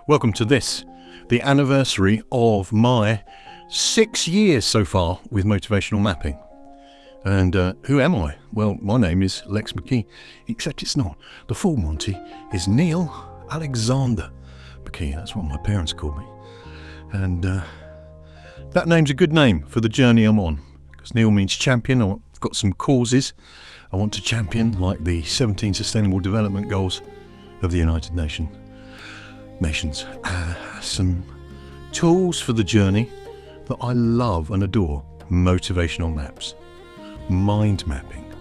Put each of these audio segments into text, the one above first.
Welcome to this, the anniversary of my 6 years so far with Motivational Mapping. And who am I? Well, my name is Lex McKee, except it's not. The full Monty is Neil Alexander McKee. That's what my parents called me. And that name's a good name for the journey I'm on, because Neil means champion. I've got some causes I want to champion, like the 17 Sustainable Development Goals of the United Nations. Some tools for the journey that I love and adore: motivational maps, mind mapping,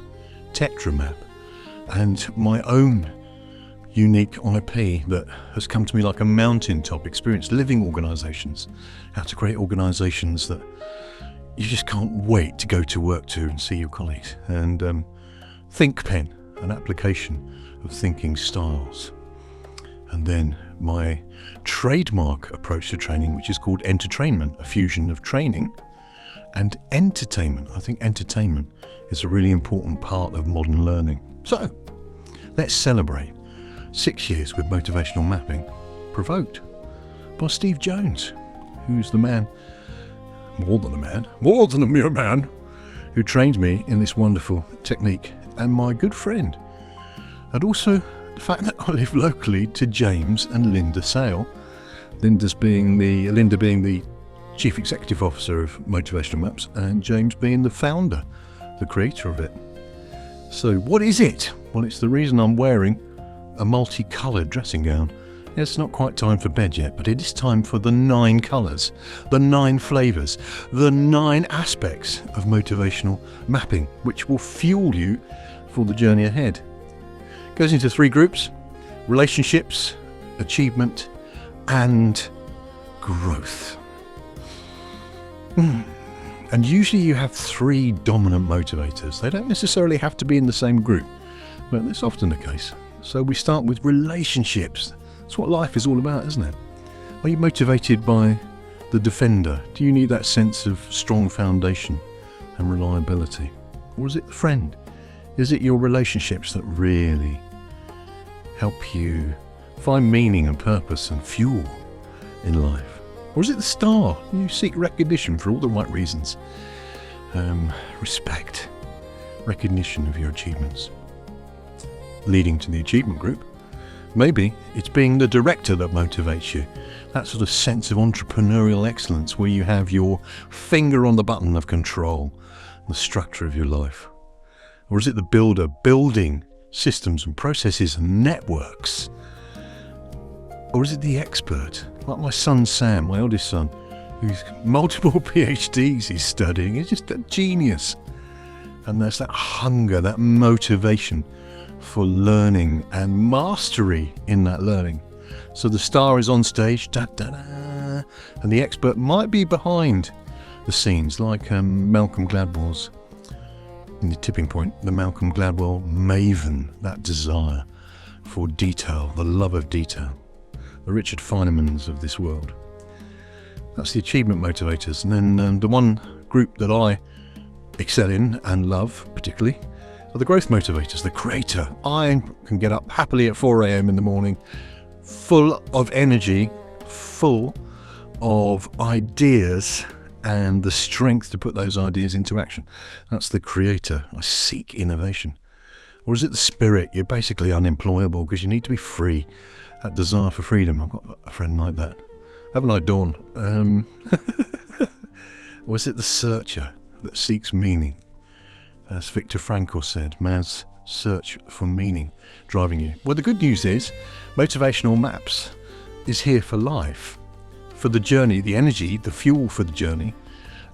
TetraMap, and my own unique IP that has come to me like a mountaintop experience, living organisations, how to create organisations that you just can't wait to go to work to and see your colleagues, and Think Pen, an application of thinking styles. And then my trademark approach to training, which is called entertainment, a fusion of training and entertainment. I think entertainment is a really important part of modern learning. So let's celebrate 6 years with motivational mapping, provoked by Steve Jones, who's the man, more than a mere man, who trained me in this wonderful technique, and my good friend. And also the fact that I live locally to James and Linda Sale, Linda being the Chief Executive Officer of Motivational Maps, and James being the founder, the creator of it. So what is it? Well, it's the reason I'm wearing a multicoloured dressing gown. It's not quite time for bed yet, but it is time for the 9 colours, the 9 flavours, the 9 aspects of motivational mapping, which will fuel you for the journey ahead. It goes into 3 groups: relationships, achievement, and growth. And usually you have 3 dominant motivators. They don't necessarily have to be in the same group, but that's often the case. So we start with relationships. That's what life is all about, isn't it? Are you motivated by the defender? Do you need that sense of strong foundation and reliability? Or is it the friend? Is it your relationships that really help you find meaning and purpose and fuel in life? Or is it the star? You seek recognition for all the right reasons. Respect, recognition of your achievements. Leading to the achievement group, maybe it's being the director that motivates you. That sort of sense of entrepreneurial excellence where you have your finger on the button of control, the structure of your life. Or is it the builder, building systems and processes and networks? Or is it the expert, like my son Sam, my eldest son, who's multiple PhDs he's studying? He's just a genius. And there's that hunger, that motivation for learning and mastery in that learning. So the star is on stage, da, da, da, and the expert might be behind the scenes, like Malcolm Gladwell's, in the tipping point, the Malcolm Gladwell maven, that desire for detail, the love of detail, the Richard Feynmans of this world. That's the achievement motivators. And then the one group that I excel in and love particularly are the growth motivators, the creator. I can get up happily at 4 a.m. in the morning, full of energy, full of ideas, and the strength to put those ideas into action. That's the creator. I seek innovation. Or is it the spirit? You're basically unemployable because you need to be free. That desire for freedom. I've got a friend like that. Haven't I, Dawn? Or is it the searcher that seeks meaning? As Viktor Frankl said, man's search for meaning driving you. Well, the good news is Motivational Maps is here for life, for the journey, the energy, the fuel for the journey,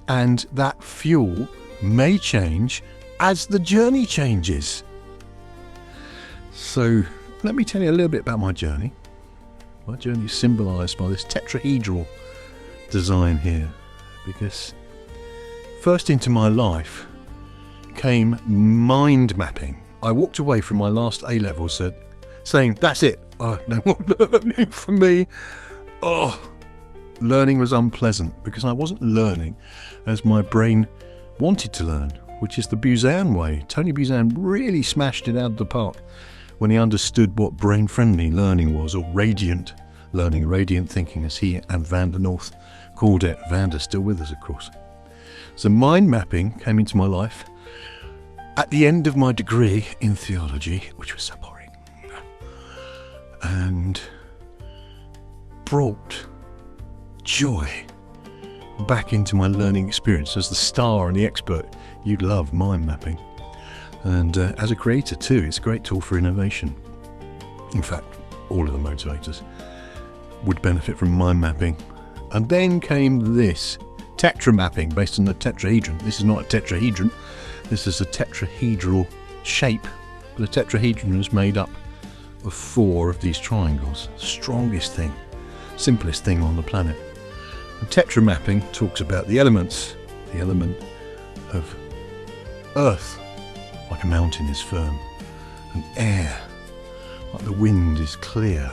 and that fuel may change as the journey changes. So let me tell you a little bit about my journey. My journey is symbolised by this tetrahedral design here, because first into my life came mind mapping. I walked away from my last A-levels saying, that's it, no more learning for me. Learning was unpleasant because I wasn't learning as my brain wanted to learn, which is the Buzan way. Tony Buzan really smashed it out of the park when he understood what brain-friendly learning was, or radiant learning radiant thinking, as he and Vanda North called it. Vanda's still with us, of course. So mind mapping came into my life at the end of my degree in theology, which was so boring, and brought joy back into my learning experience. As the star and the expert, you'd love mind mapping. And as a creator too, it's a great tool for innovation. In fact, all of the motivators would benefit from mind mapping. And then came this TetraMapping, based on the tetrahedron. This is not a tetrahedron, this is a tetrahedral shape. The tetrahedron is made up of 4 of these triangles. Strongest thing, simplest thing on the planet. And TetraMapping talks about the elements. The element of earth, like a mountain is firm, and air, like the wind is clear,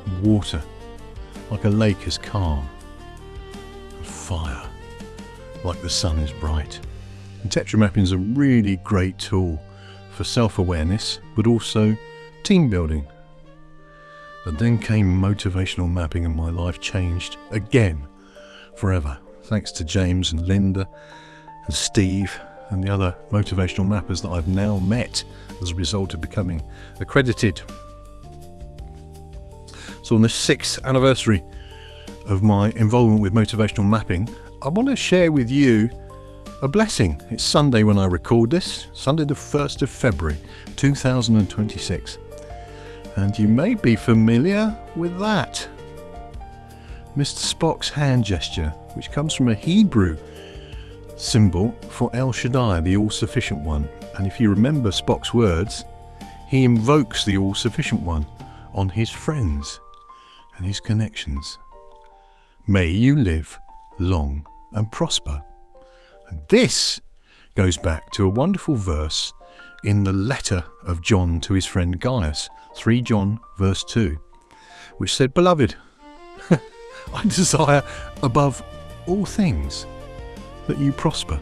and water, like a lake is calm, and fire, like the sun is bright. And TetraMapping is a really great tool for self-awareness, but also team building. And then came motivational mapping, and my life changed again, forever. Thanks to James and Linda and Steve and the other motivational mappers that I've now met as a result of becoming accredited. So on the 6th anniversary of my involvement with motivational mapping, I want to share with you a blessing. It's Sunday when I record this, Sunday the 1st of February 2026. And you may be familiar with that. Mr. Spock's hand gesture, which comes from a Hebrew symbol for El Shaddai, the all-sufficient one. And if you remember Spock's words, he invokes the all-sufficient one on his friends and his connections. May you live long and prosper. And this goes back to a wonderful verse in the letter of John to his friend Gaius, 3 John verse 2, which said, "Beloved, I desire above all things that you prosper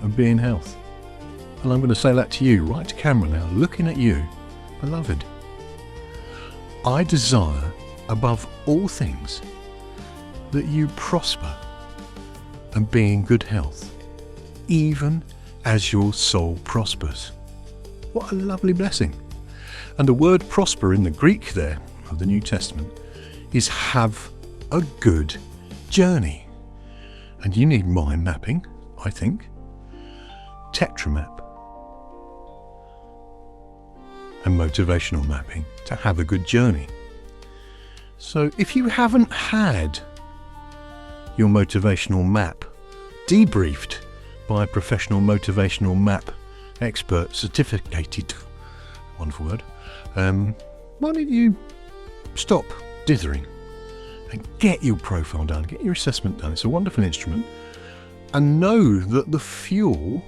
and be in health." And I'm going to say that to you, right to camera now, looking at you. Beloved, I desire above all things that you prosper and be in good health, even as your soul prospers. What a lovely blessing. And the word prosper in the Greek there of the New Testament is have a good journey. And you need mind mapping, I think, TetraMap, and motivational mapping to have a good journey. So if you haven't had your motivational map debriefed by a professional motivational map expert, certificated, wonderful word, why don't you stop dithering and get your profile done, get your assessment done. It's a wonderful instrument, and know that the fuel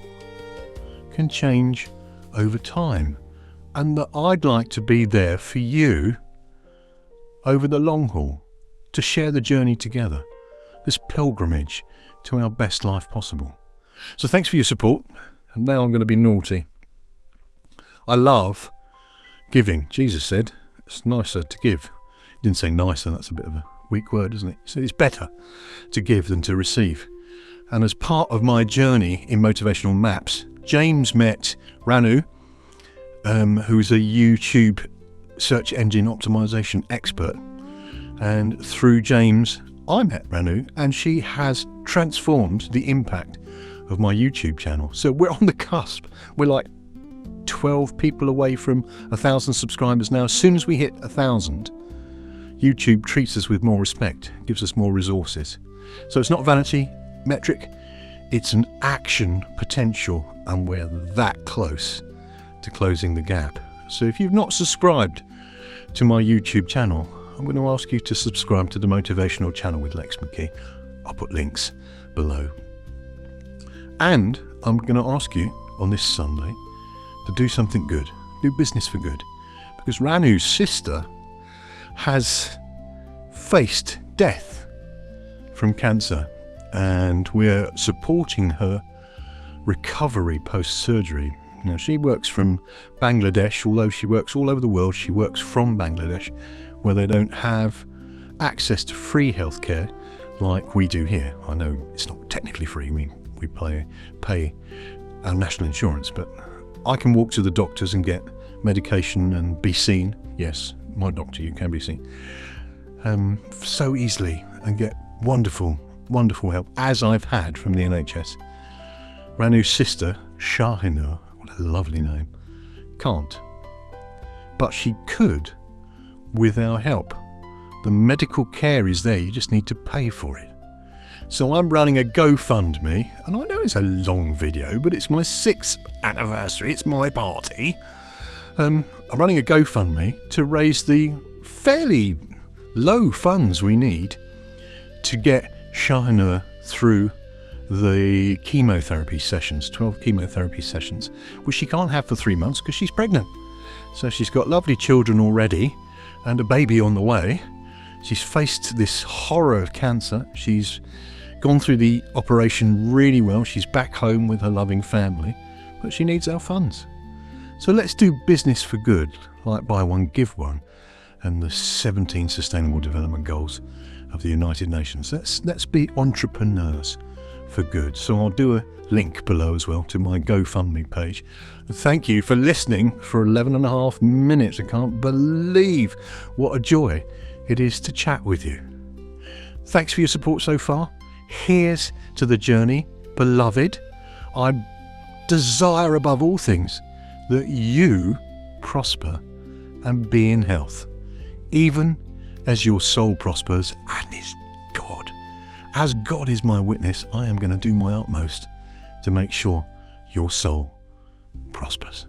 can change over time, and that I'd like to be there for you over the long haul, to share the journey together, this pilgrimage to our best life possible. So thanks for your support, and now I'm going to be naughty. I love giving. Jesus said it's nicer to give. He didn't say nicer, that's a bit of a weak word, isn't it? He said it's better to give than to receive. And as part of my journey in motivational maps, James met Ranu, who is a YouTube search engine optimization expert. And through James, I met Ranu, and she has transformed the impact of my YouTube channel. So we're on the cusp. We're like 12 people away from 1,000 subscribers now. As soon as we hit 1,000, YouTube treats us with more respect, gives us more resources. So it's not vanity metric, it's an action potential, and we're that close to closing the gap. So if you've not subscribed to my YouTube channel, I'm going to ask you to subscribe to the Motivational channel with Lex McKee. I'll put links below. And I'm going to ask you on this Sunday to do something good, do business for good, because Ranu's sister has faced death from cancer, and we're supporting her recovery post-surgery. Now, she works from Bangladesh. Although she works all over the world, she works from Bangladesh, where they don't have access to free healthcare like we do here. I know it's not technically free, we pay our national insurance, but I can walk to the doctors and get medication and be seen. Yes, my doctor, you can be seen so easily and get wonderful help, as I've had from the NHS. Ranu's sister, Shahinur, what a lovely name, can't. But she could with our help. The medical care is there, you just need to pay for it. So I'm running a GoFundMe, and I know it's a long video, but it's my 6th anniversary, it's my party. I'm running a GoFundMe to raise the fairly low funds we need to get Shahinur through the chemotherapy sessions, 12 chemotherapy sessions, which she can't have for 3 months because she's pregnant. So she's got lovely children already and a baby on the way. She's faced this horror of cancer. She's gone through the operation really well. She's back home with her loving family, but she needs our funds. So let's do business for good, like buy one, give one, and the 17 Sustainable Development Goals of the United Nations. Let's be entrepreneurs for good. So I'll do a link below as well to my GoFundMe page. Thank you for listening for 11.5 minutes. I can't believe what a joy it is to chat with you. Thanks for your support so far. Here's to the journey, beloved. I desire above all things that you prosper and be in health, even as your soul prospers, and is God. As God is my witness, I am going to do my utmost to make sure your soul prospers.